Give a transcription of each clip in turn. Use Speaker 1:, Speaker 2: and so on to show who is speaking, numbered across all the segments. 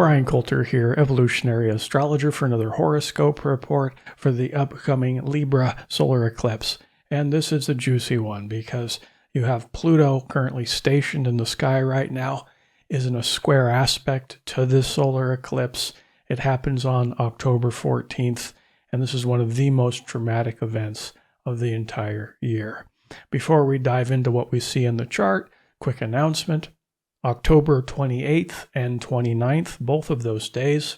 Speaker 1: Bryan Colter here, Evolutionary Astrologer, for another horoscope report for the upcoming Libra solar eclipse. And this is a juicy one because you have Pluto currently stationed in the sky right now, is in a square aspect to this solar eclipse. It happens on October 14th, and this is one of the most dramatic events of the entire year. Before we dive into what we see in the chart, quick announcement. October 28th and 29th, both of those days,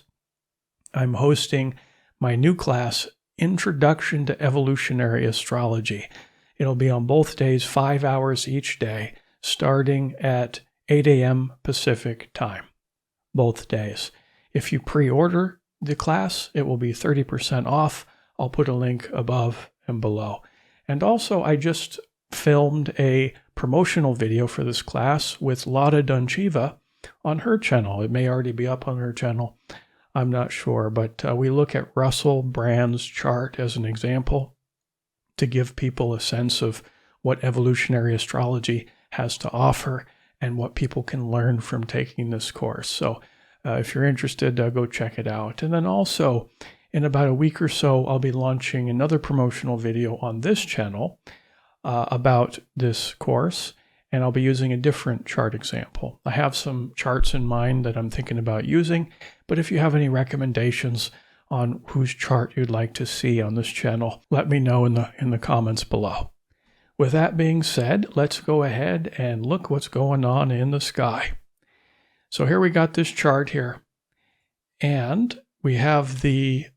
Speaker 1: I'm hosting my new class, Introduction to Evolutionary Astrology. It'll be on both days, 5 hours each day, starting at 8 a.m. Pacific time, both days. If you pre-order the class, it will be 30% off. I'll put a link above and below. And also, I just filmed a promotional video for this class with Lada Donchiva on her channel. It may already be up on her channel. I'm not sure, but we look at Russell Brand's chart as an example to give people a sense of what evolutionary astrology has to offer and what people can learn from taking this course. So if you're interested, go check it out. And then also, in about a week or so, I'll be launching another promotional video on this channel about this course, and I'll be using a different chart example. I have some charts in mind that I'm thinking about using, but if you have any recommendations on whose chart you'd like to see on this channel, let me know in the comments below. With that being said, let's go ahead and look what's going on in the sky. So here we got this chart here, and we have you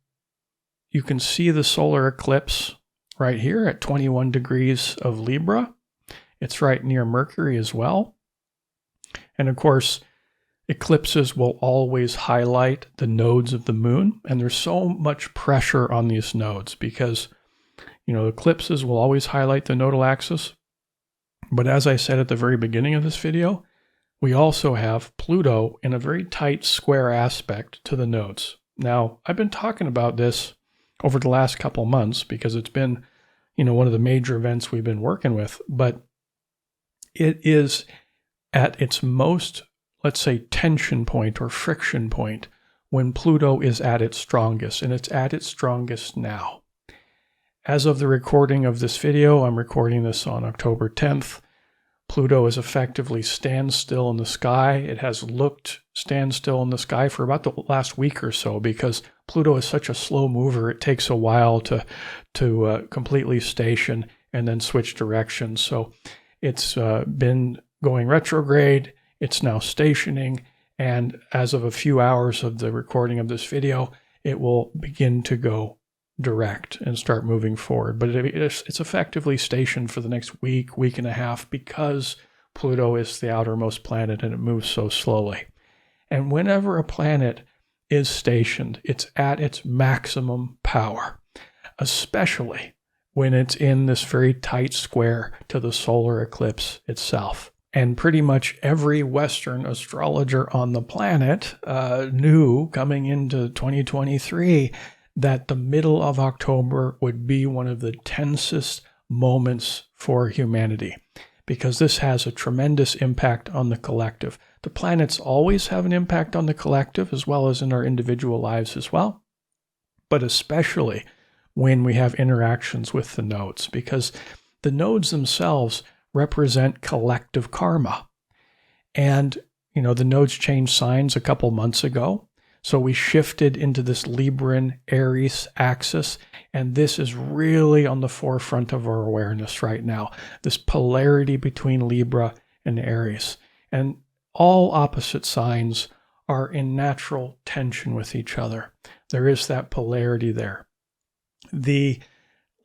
Speaker 1: can see the solar eclipse right here at 21 degrees of Libra. It's right near Mercury as well. And of course, eclipses will always highlight the nodes of the moon. And there's so much pressure on these nodes because, eclipses will always highlight the nodal axis. But as I said at the very beginning of this video, we also have Pluto in a very tight square aspect to the nodes. Now, I've been talking about this over the last couple months because it's been, one of the major events we've been working with, but it is at its most, let's say, tension point or friction point when Pluto is at its strongest, and it's at its strongest now. As of the recording of this video, I'm recording this on October 10th, Pluto is effectively standstill in the sky. It has looked standstill in the sky for about the last week or so because Pluto is such a slow mover. It takes a while to completely station and then switch directions. So it's been going retrograde. It's now stationing. And as of a few hours of the recording of this video, it will begin to go direct and start moving forward. But it's effectively stationed for the next week and a half because Pluto is the outermost planet and it moves so slowly. And whenever a planet is stationed, it's at its maximum power, especially when it's in this very tight square to the solar eclipse itself. And pretty much every Western astrologer on the planet knew coming into 2023 that the middle of October would be one of the tensest moments for humanity because this has a tremendous impact on the collective. The planets always have an impact on the collective as well as in our individual lives as well, but especially when we have interactions with the nodes because the nodes themselves represent collective karma. And, the nodes changed signs a couple months ago. So we shifted into this Libran Aries axis, and this is really on the forefront of our awareness right now, this polarity between Libra and Aries. And all opposite signs are in natural tension with each other. There is that polarity there. The,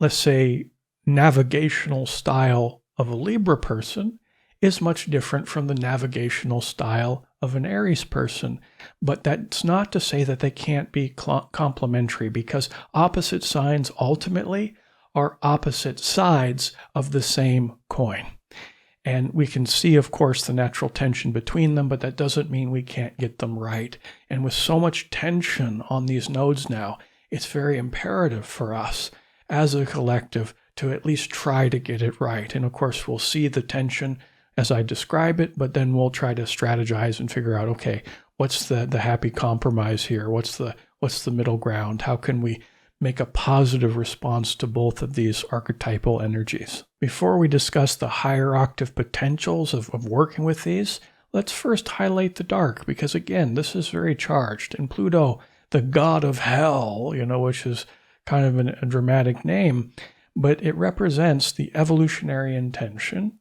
Speaker 1: let's say, navigational style of a Libra person is much different from the navigational style of an Aries person. But that's not to say that they can't be complementary because opposite signs ultimately are opposite sides of the same coin. And we can see, of course, the natural tension between them, but that doesn't mean we can't get them right. And with so much tension on these nodes now, it's very imperative for us as a collective to at least try to get it right. And of course, we'll see the tension as I describe it, but then we'll try to strategize and figure out, okay, what's the happy compromise here? What's the middle ground? How can we make a positive response to both of these archetypal energies? Before we discuss the higher octave potentials of working with these, let's first highlight the dark, because again, this is very charged. And Pluto, the god of hell, which is kind of a dramatic name, but it represents the evolutionary intention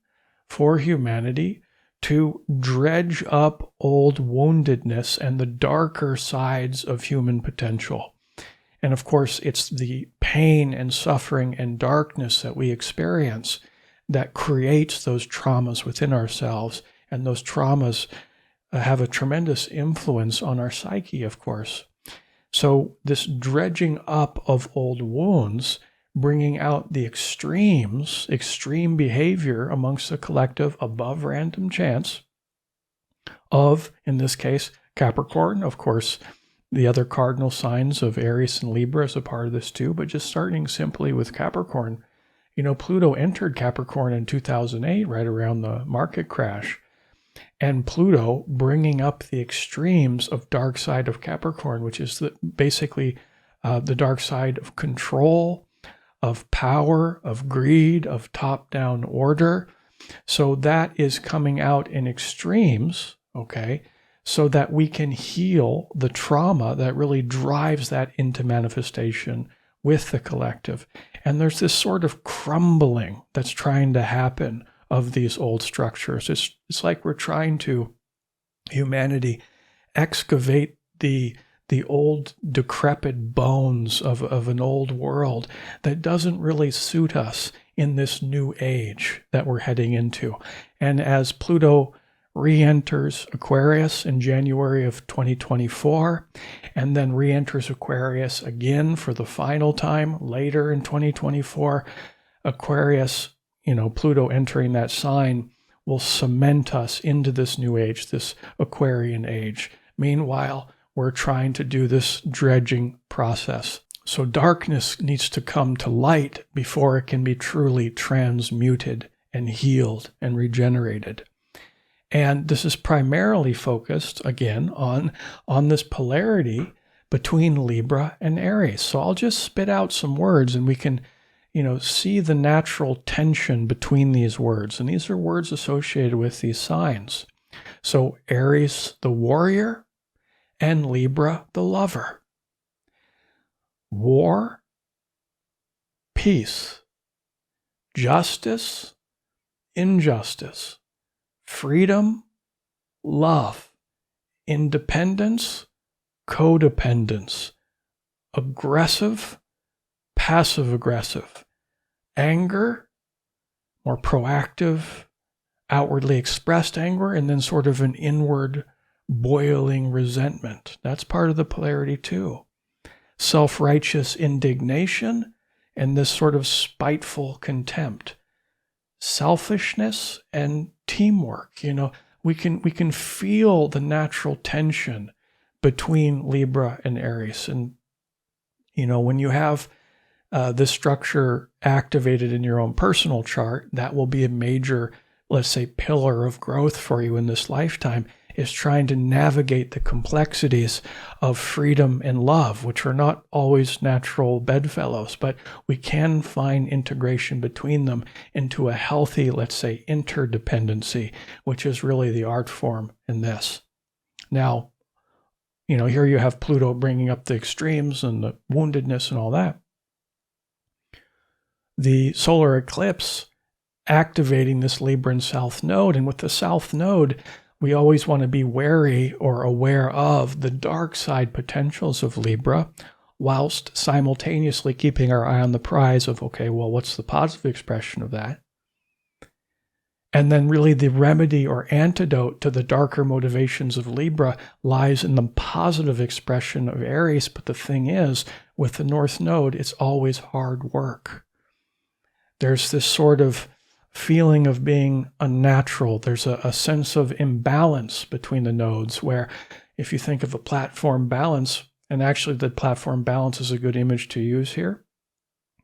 Speaker 1: for humanity to dredge up old woundedness and the darker sides of human potential. And of course, it's the pain and suffering and darkness that we experience that creates those traumas within ourselves. And those traumas have a tremendous influence on our psyche, of course. So this dredging up of old wounds, bringing out the extremes, extreme behavior amongst the collective above random chance of, in this case, Capricorn. Of course, the other cardinal signs of Aries and Libra is a part of this too, but just starting simply with Capricorn. Pluto entered Capricorn in 2008, right around the market crash. And Pluto bringing up the extremes of dark side of Capricorn, which is basically the dark side of control, of power, of greed, of top-down order. So that is coming out in extremes, okay, so that we can heal the trauma that really drives that into manifestation with the collective. And there's this sort of crumbling that's trying to happen of these old structures. It's like we're trying to, humanity, excavate the old decrepit bones of an old world that doesn't really suit us in this new age that we're heading into. And as Pluto re-enters Aquarius in January of 2024, and then re-enters Aquarius again for the final time later in 2024, Aquarius, Pluto entering that sign will cement us into this new age, this Aquarian age. Meanwhile, we're trying to do this dredging process. So darkness needs to come to light before it can be truly transmuted and healed and regenerated. And this is primarily focused, again, on this polarity between Libra and Aries. So I'll just spit out some words and we can, see the natural tension between these words. And these are words associated with these signs. So Aries, the warrior, and Libra, the lover. War, peace, justice, injustice, freedom, love, independence, codependence, aggressive, passive-aggressive, anger, more proactive, outwardly expressed anger, and then sort of an inward boiling resentment. That's part of the polarity too. Self-righteous indignation and this sort of spiteful contempt. Selfishness and teamwork. We can feel the natural tension between Libra and Aries. And, when you have this structure activated in your own personal chart, that will be a major, let's say, pillar of growth for you in this lifetime, is trying to navigate the complexities of freedom and love, which are not always natural bedfellows, but we can find integration between them into a healthy, let's say, interdependency, which is really the art form in this. Now, here you have Pluto bringing up the extremes and the woundedness and all that. The solar eclipse activating this Libran south node, and with the south node, we always want to be wary or aware of the dark side potentials of Libra, whilst simultaneously keeping our eye on the prize of, okay, well, what's the positive expression of that? And then really the remedy or antidote to the darker motivations of Libra lies in the positive expression of Aries. But the thing is, with the North Node, it's always hard work. There's this sort of feeling of being unnatural. There's a sense of imbalance between the nodes where if you think of a platform balance, and actually the platform balance is a good image to use here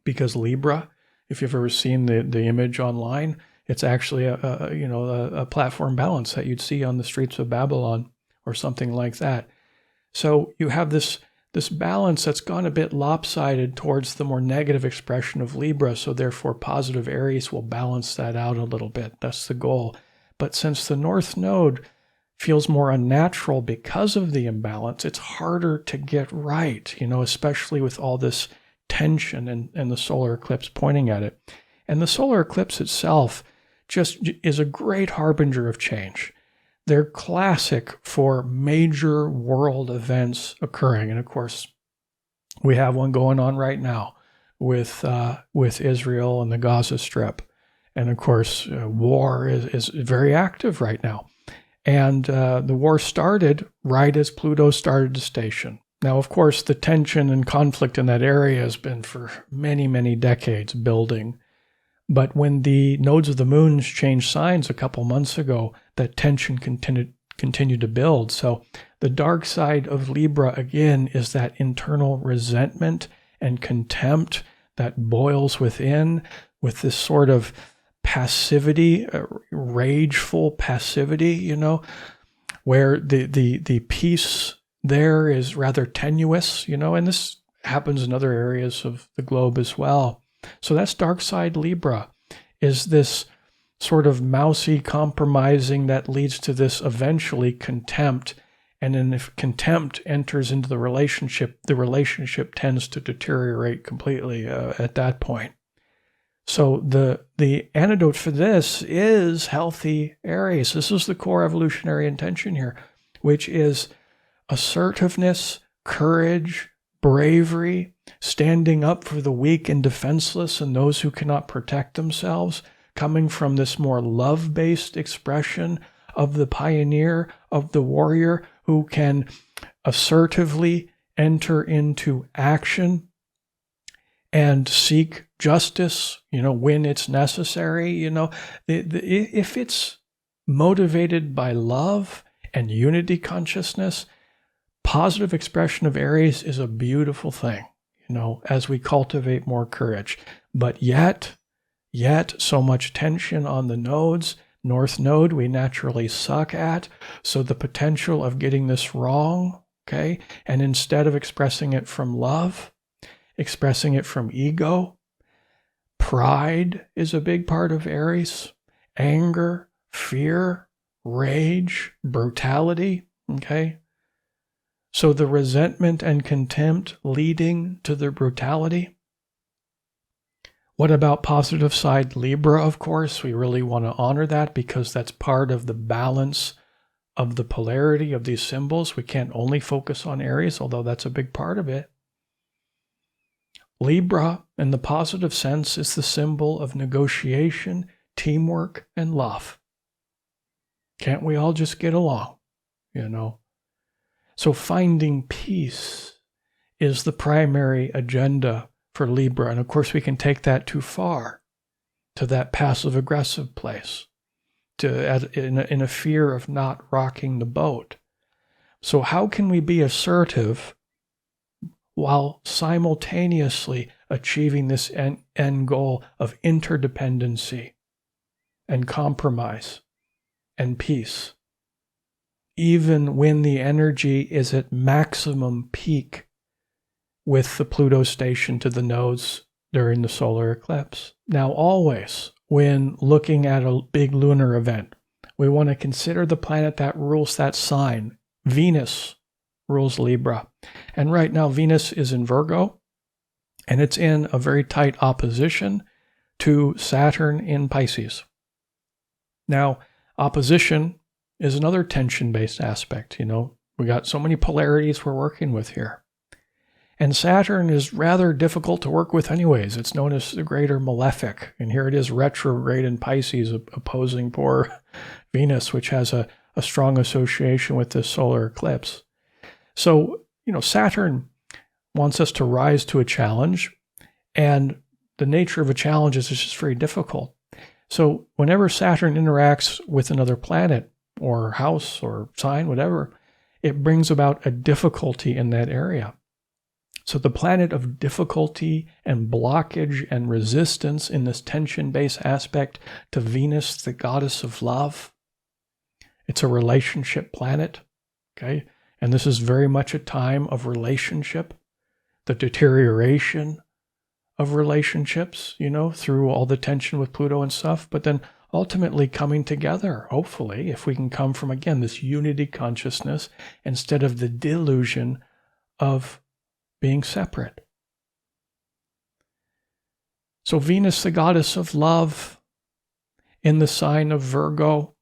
Speaker 1: because Libra, if you've ever seen the image online, it's actually a platform balance that you'd see on the streets of Babylon or something like that. So you have this balance that's gone a bit lopsided towards the more negative expression of Libra, so therefore positive Aries will balance that out a little bit. That's the goal. But since the North Node feels more unnatural because of the imbalance, it's harder to get right, especially with all this tension and the solar eclipse pointing at it. And the solar eclipse itself just is a great harbinger of change. They're classic for major world events occurring. And of course, we have one going on right now with Israel and the Gaza Strip. And of course, war is very active right now. And the war started right as Pluto started to station. Now, of course, the tension and conflict in that area has been for many, many decades building. But when the nodes of the moons changed signs a couple months ago, that tension continued to build. So the dark side of Libra, again, is that internal resentment and contempt that boils within with this sort of passivity, rageful passivity, where the peace there is rather tenuous, and this happens in other areas of the globe as well. So that's dark side Libra, is this sort of mousy compromising that leads to this eventually contempt. And then if contempt enters into the relationship tends to deteriorate completely at that point. So the antidote for this is healthy Aries. This is the core evolutionary intention here, which is assertiveness, courage, bravery, standing up for the weak and defenseless and those who cannot protect themselves, coming from this more love-based expression of the pioneer, of the warrior who can assertively enter into action and seek justice, when it's necessary. If it's motivated by love and unity consciousness, positive expression of Aries is a beautiful thing, as we cultivate more courage. But yet so much tension on the nodes. North Node we naturally suck at, so the potential of getting this wrong, okay? And instead of expressing it from love, expressing it from ego, pride is a big part of Aries, anger, fear, rage, brutality, okay? So the resentment and contempt leading to the brutality. What about positive side Libra, of course? We really want to honor that because that's part of the balance of the polarity of these symbols. We can't only focus on Aries, although that's a big part of it. Libra, in the positive sense, is the symbol of negotiation, teamwork, and love. Can't we all just get along, So finding peace is the primary agenda for Libra. And of course, we can take that too far to that passive-aggressive place, in a fear of not rocking the boat. So how can we be assertive while simultaneously achieving this end goal of interdependency and compromise and peace, even when the energy is at maximum peak with the Pluto station to the nodes during the solar eclipse? Now, always when looking at a big lunar event, we want to consider the planet that rules that sign. Venus rules Libra. And right now, Venus is in Virgo, and it's in a very tight opposition to Saturn in Pisces. Now, opposition is another tension-based aspect. We got so many polarities we're working with here. And Saturn is rather difficult to work with anyways. It's known as the greater malefic. And here it is retrograde in Pisces opposing poor Venus, which has a strong association with this solar eclipse. So, Saturn wants us to rise to a challenge. And the nature of a challenge is it's just very difficult. So whenever Saturn interacts with another planet or house or sign, whatever, it brings about a difficulty in that area. So the planet of difficulty and blockage and resistance in this tension-based aspect to Venus, the goddess of love. It's a relationship planet, okay? And this is very much a time of relationship, the deterioration of relationships, through all the tension with Pluto and stuff, but then ultimately coming together, hopefully, if we can come from, again, this unity consciousness instead of the delusion of being separate. So Venus, the goddess of love, in the sign of Virgo,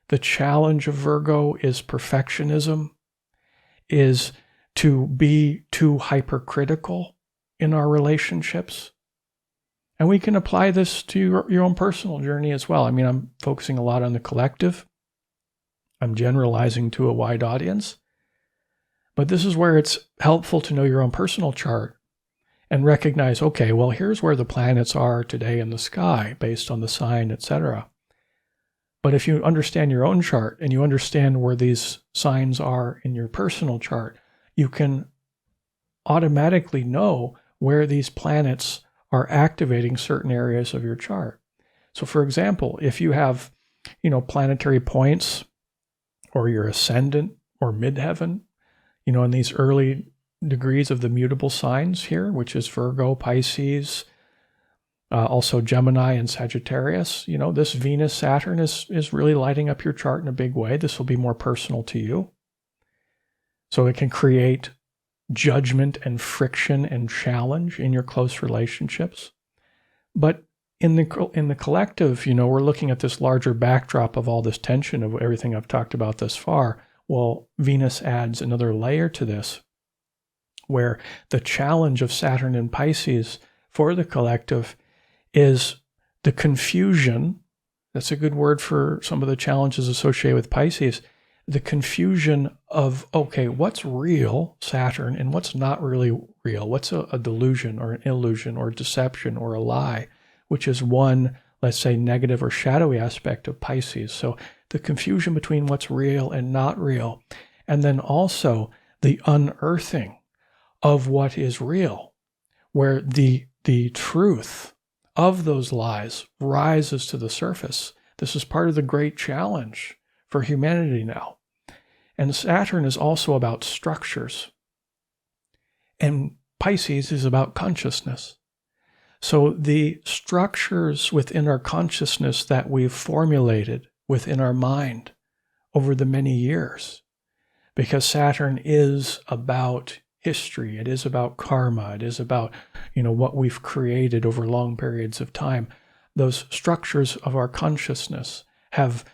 Speaker 1: the challenge of Virgo is perfectionism, is to be too hypercritical in our relationships. And we can apply this to your own personal journey as well. I mean, I'm focusing a lot on the collective. I'm generalizing to a wide audience. But this is where it's helpful to know your own personal chart and recognize, okay, well, here's where the planets are today in the sky based on the sign, etc. But if you understand your own chart and you understand where these signs are in your personal chart, you can automatically know where these planets are activating certain areas of your chart. So for example, if you have, planetary points or your ascendant or midheaven, in these early degrees of the mutable signs here, which is Virgo, Pisces, also Gemini and Sagittarius, this Venus, Saturn is really lighting up your chart in a big way. This will be more personal to you. So it can create judgment and friction and challenge in your close relationships. But in the collective, we're looking at this larger backdrop of all this tension of everything I've talked about thus far. Well, Venus adds another layer to this, where the challenge of Saturn and Pisces for the collective is the confusion. That's a good word for some of the challenges associated with Pisces. The confusion of, okay, what's real, Saturn, and what's not really real? What's a delusion or an illusion or deception or a lie, which is one, let's say, negative or shadowy aspect of Pisces. So the confusion between what's real and not real. And then also the unearthing of what is real, where the truth of those lies rises to the surface. This is part of the great challenge for humanity now. And Saturn is also about structures. And Pisces is about consciousness. So the structures within our consciousness that we've formulated within our mind over the many years, because Saturn is about history, it is about karma, it is about, what we've created over long periods of time. Those structures of our consciousness have,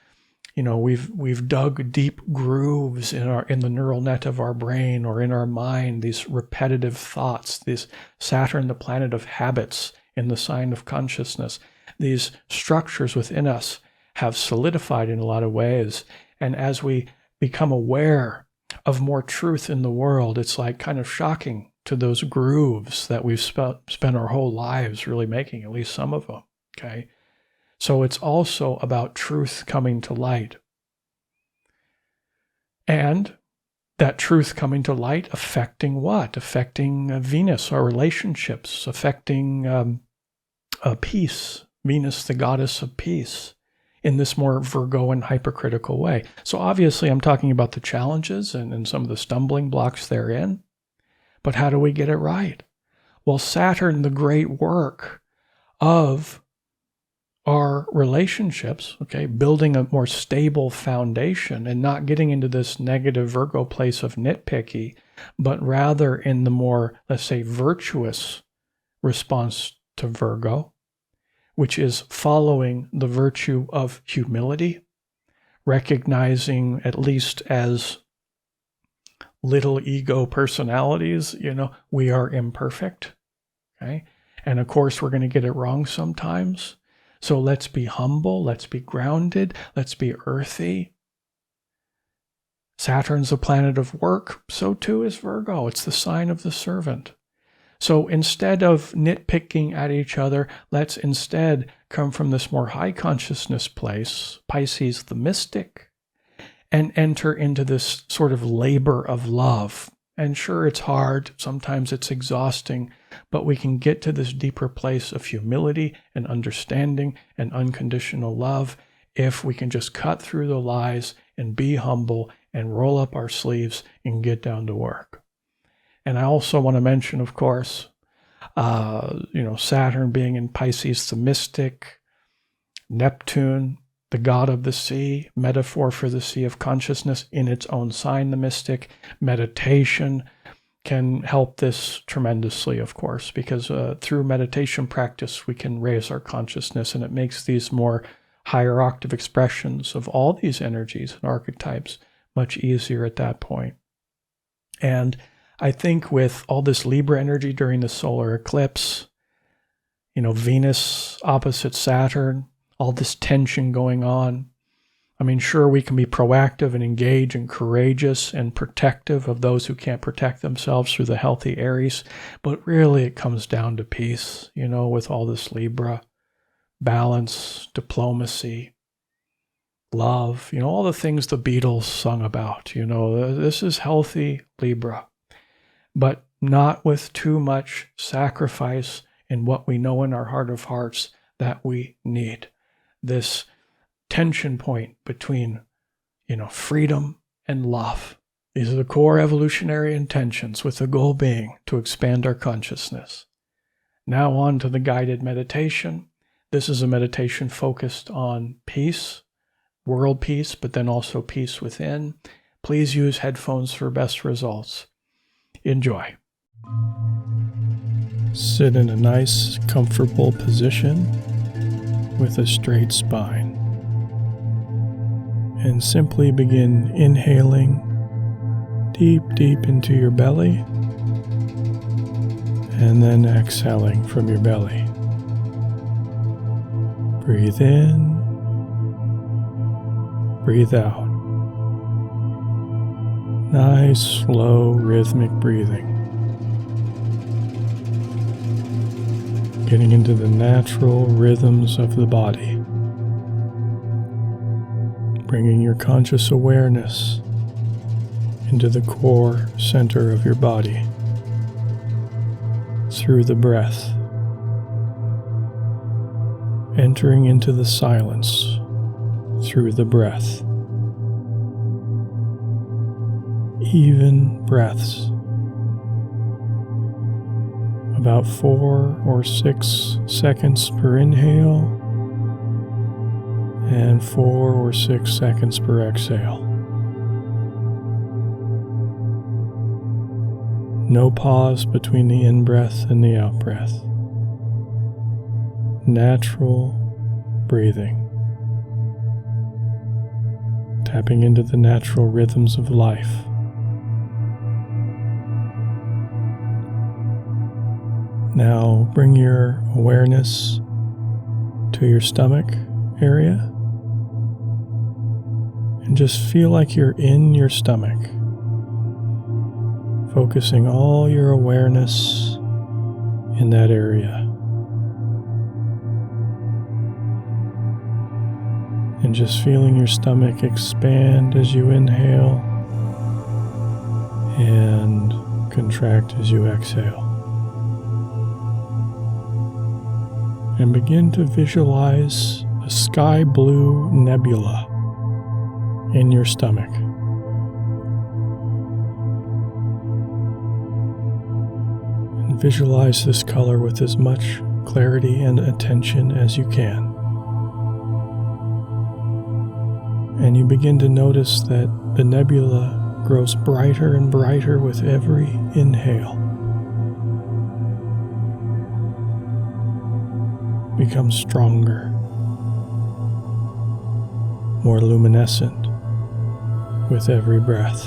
Speaker 1: we've dug deep grooves in the neural net of our brain or in our mind, these repetitive thoughts, this Saturn, the planet of habits in the sign of consciousness. These structures within us have solidified in a lot of ways. And as we become aware of more truth in the world, it's like kind of shocking to those grooves that we've spent our whole lives really making, at least some of them, okay? So it's also about truth coming to light. And that truth coming to light affecting what? Affecting Venus, our relationships, affecting peace, Venus, the goddess of peace, in this more Virgoan hypercritical way. So obviously I'm talking about the challenges and some of the stumbling blocks therein. But how do we get it right? Well, Saturn, the great work of our relationships, okay, building a more stable foundation and not getting into this negative Virgo place of nitpicky, but rather in the more, let's say, virtuous response to Virgo, which is following the virtue of humility, recognizing, at least as little ego personalities, we are imperfect, okay? And of course, we're going to get it wrong sometimes. So let's be humble, let's be grounded, let's be earthy. Saturn's a planet of work, so too is Virgo. It's the sign of the servant. So instead of nitpicking at each other, let's instead come from this more high consciousness place, Pisces the mystic, and enter into this sort of labor of love. And sure, it's hard, sometimes it's exhausting, but we can get to this deeper place of humility and understanding and unconditional love if we can just cut through the lies and be humble and roll up our sleeves and get down to work. And I also want to mention, of course, Saturn being in Pisces, the mystic, Neptune, the god of the sea, metaphor for the sea of consciousness in its own sign, the mystic. Meditation can help this tremendously, of course, because through meditation practice, we can raise our consciousness, and it makes these more higher octave expressions of all these energies and archetypes much easier at that point. And I think with all this Libra energy during the solar eclipse, Venus opposite Saturn, all this tension going on, I mean, sure, we can be proactive and engage and courageous and protective of those who can't protect themselves through the healthy Aries, but really it comes down to peace, with all this Libra, balance, diplomacy, love, all the things the Beatles sung about, this is healthy Libra, but not with too much sacrifice in what we know in our heart of hearts that we need. This tension point between, freedom and love. These are the core evolutionary intentions, with the goal being to expand our consciousness. Now on to the guided meditation. This is a meditation focused on peace, world peace, but then also peace within. Please use headphones for best results. Enjoy. Sit in a nice, comfortable position with a straight spine. And simply begin inhaling deep, deep into your belly, and then exhaling from your belly. Breathe in, breathe out. Nice, slow, rhythmic breathing. Getting into the natural rhythms of the body. Bringing your conscious awareness into the core center of your body through the breath. Entering into the silence through the breath. Even breaths. About 4 or 6 seconds per inhale and 4 or 6 seconds per exhale. No pause between the in-breath and the out-breath. Natural breathing. Tapping into the natural rhythms of life. Now bring your awareness to your stomach area and just feel like you're in your stomach, focusing all your awareness in that area. And just feeling your stomach expand as you inhale and contract as you exhale. And begin to visualize a sky blue nebula in your stomach. And visualize this color with as much clarity and attention as you can. And you begin to notice that the nebula grows brighter and brighter with every inhale. Becomes stronger, more luminescent with every breath.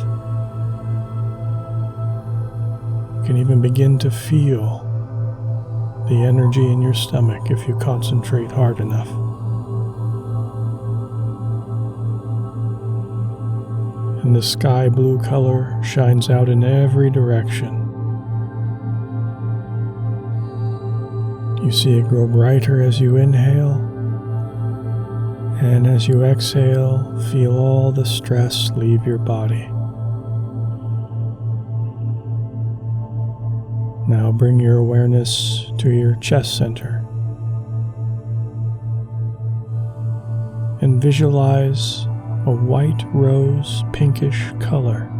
Speaker 1: You can even begin to feel the energy in your stomach if you concentrate hard enough. And the sky blue color shines out in every direction. You see it grow brighter as you inhale, and as you exhale, feel all the stress leave your body. Now bring your awareness to your chest center and visualize a white rose pinkish color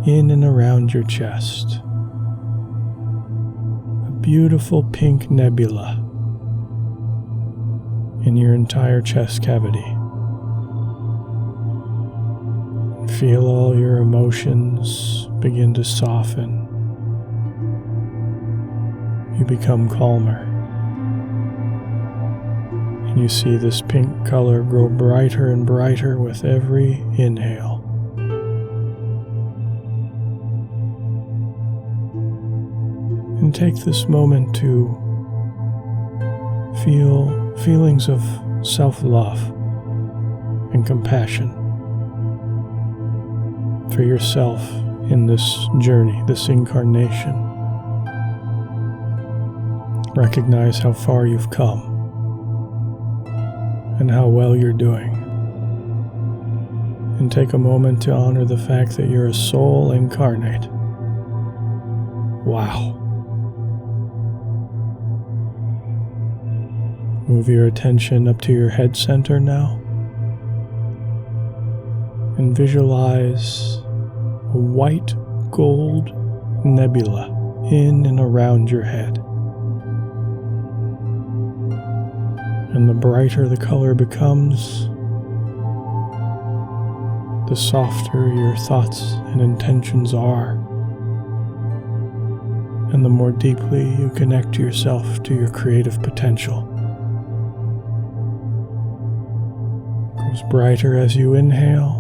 Speaker 1: in and around your chest. A beautiful pink nebula in your entire chest cavity. Feel all your emotions begin to soften. You become calmer. And you see this pink color grow brighter and brighter with every inhale. And take this moment to feel feelings of self-love and compassion for yourself in this journey, this incarnation. Recognize how far you've come and how well you're doing. And take a moment to honor the fact that you're a soul incarnate. Wow. Move your attention up to your head center now and visualize a white gold nebula in and around your head. And the brighter the color becomes, the softer your thoughts and intentions are, and the more deeply you connect yourself to your creative potential. It grows brighter as you inhale,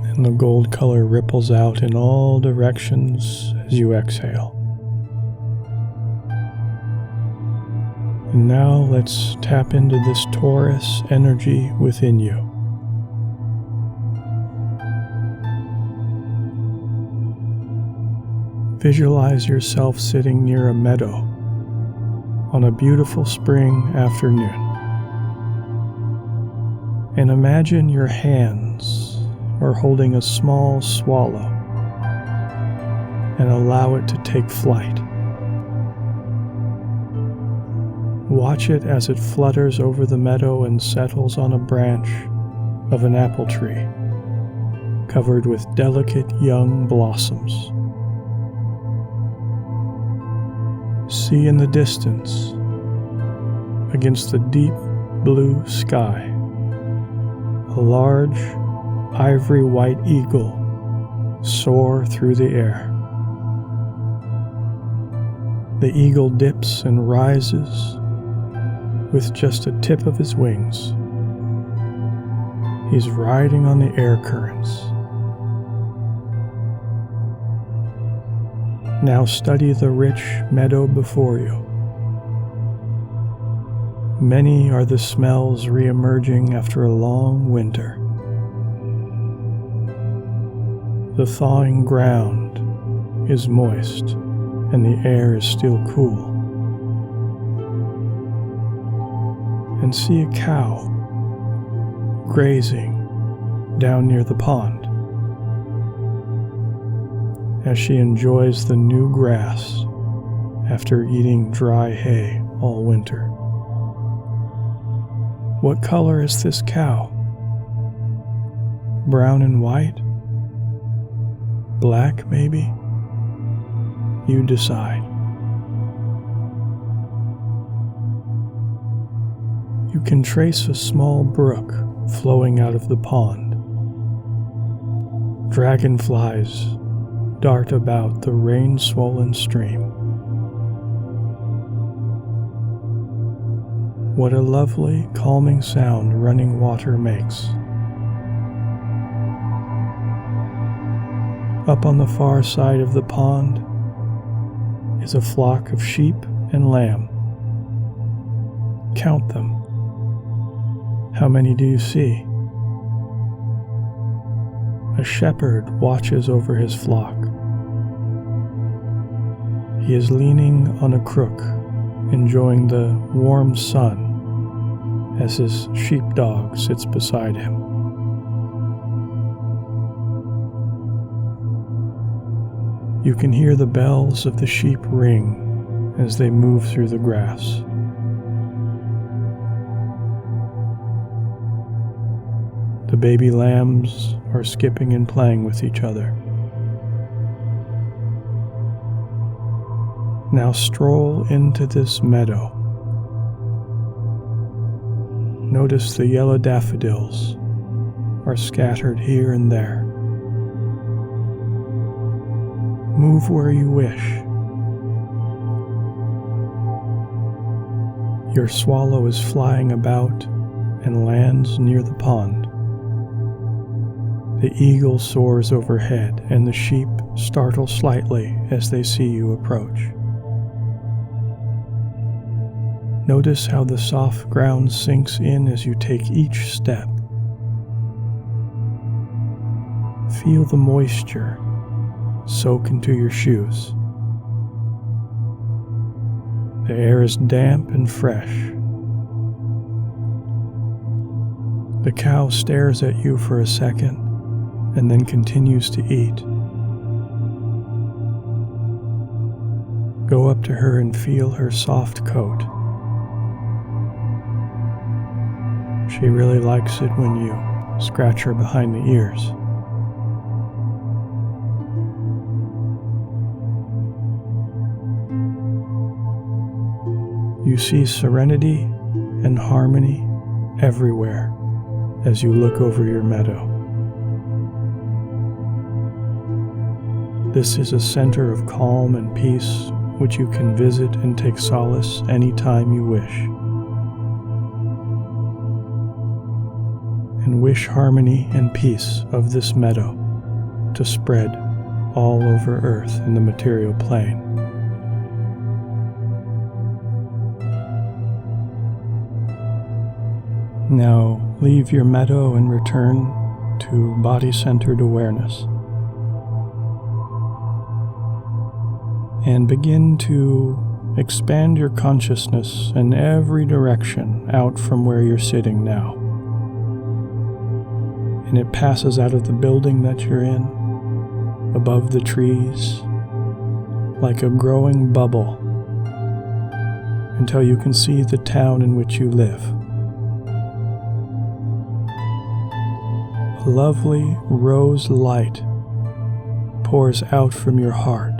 Speaker 1: and the gold color ripples out in all directions as you exhale. And now let's tap into this Taurus energy within you. Visualize yourself sitting near a meadow on a beautiful spring afternoon. And imagine your hands are holding a small swallow and allow it to take flight. Watch it as it flutters over the meadow and settles on a branch of an apple tree covered with delicate young blossoms. See in the distance, against the deep blue sky, a large ivory white eagle soar through the air. The eagle dips and rises with just a tip of his wings. He's riding on the air currents. Now study the rich meadow before you. Many are the smells re-emerging after a long winter. The thawing ground is moist and the air is still cool. And see a cow grazing down near the pond as she enjoys the new grass after eating dry hay all winter. What color is this cow? Brown and white? Black, maybe? You decide. You can trace a small brook flowing out of the pond. Dragonflies dart about the rain-swollen stream. What a lovely, calming sound running water makes. Up on the far side of the pond is a flock of sheep and lamb. Count them. How many do you see? A shepherd watches over his flock. He is leaning on a crook, enjoying the warm sun as his sheepdog sits beside him. You can hear the bells of the sheep ring as they move through the grass. The baby lambs are skipping and playing with each other. Now stroll into this meadow. Notice the yellow daffodils are scattered here and there. Move where you wish. Your swallow is flying about and lands near the pond. The eagle soars overhead, and the sheep startle slightly as they see you approach. Notice how the soft ground sinks in as you take each step. Feel the moisture soak into your shoes. The air is damp and fresh. The cow stares at you for a second and then continues to eat. Go up to her and feel her soft coat. She really likes it when you scratch her behind the ears. You see serenity and harmony everywhere as you look over your meadow. This is a center of calm and peace which you can visit and take solace anytime you wish. And wish harmony and peace of this meadow to spread all over Earth in the material plane. Now leave your meadow and return to body-centered awareness. And begin to expand your consciousness in every direction out from where you're sitting now. And it passes out of the building that you're in, above the trees, like a growing bubble, until you can see the town in which you live. A lovely rose light pours out from your heart,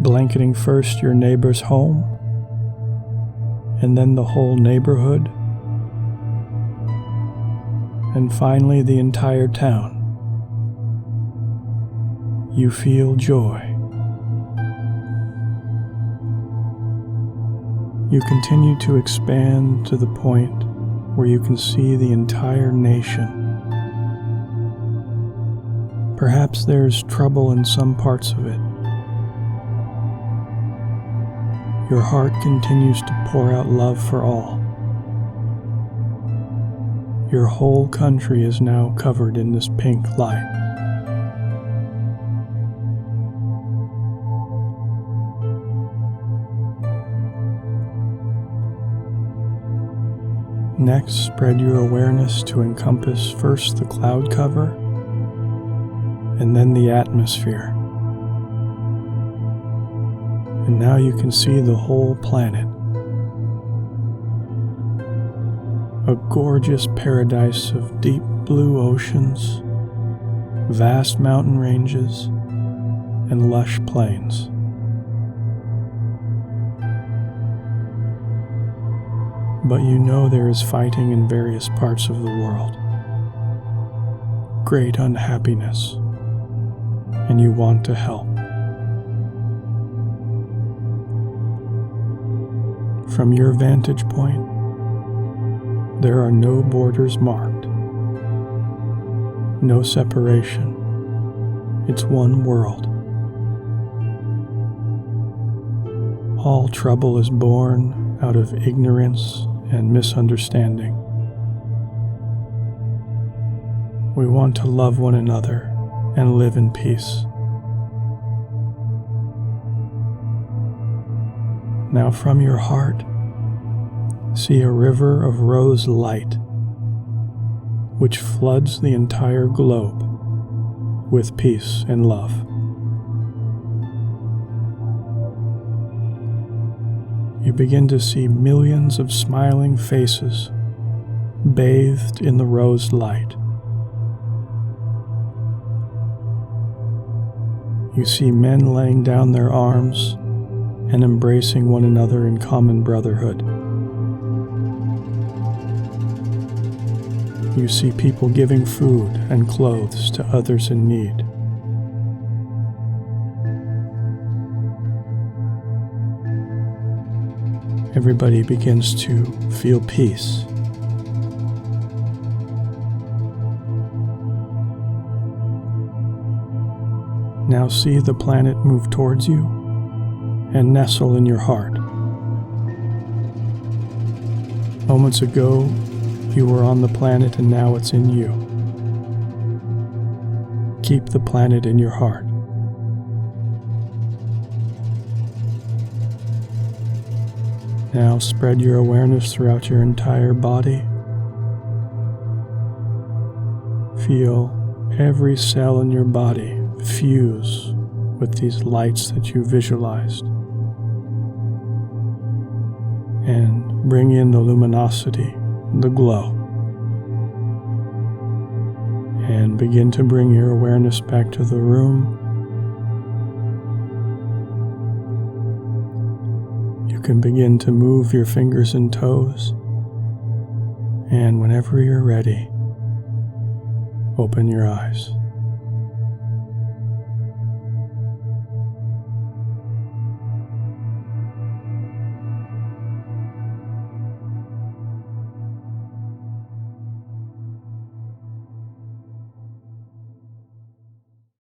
Speaker 1: blanketing first your neighbor's home, and then the whole neighborhood, and finally the entire town. You feel joy. You continue to expand to the point where you can see the entire nation. Perhaps there's trouble in some parts of it. Your heart continues to pour out love for all. Your whole country is now covered in this pink light. Next, spread your awareness to encompass first the cloud cover and then the atmosphere. And now you can see the whole planet. A gorgeous paradise of deep blue oceans, vast mountain ranges, and lush plains. But you know there is fighting in various parts of the world. Great unhappiness, and you want to help. From your vantage point, there are no borders marked, no separation. It's one world. All trouble is born out of ignorance and misunderstanding. We want to love one another and live in peace. Now from your heart, see a river of rose light, which floods the entire globe with peace and love. You begin to see millions of smiling faces bathed in the rose light. You see men laying down their arms and embracing one another in common brotherhood. You see people giving food and clothes to others in need. Everybody begins to feel peace. Now see the planet move towards you and nestle in your heart. Moments ago, you were on the planet and now it's in you. Keep the planet in your heart. Now spread your awareness throughout your entire body. Feel every cell in your body fuse with these lights that you visualized. And bring in the luminosity, the glow. And begin to bring your awareness back to the room. You can begin to move your fingers and toes. And whenever you're ready, open your eyes.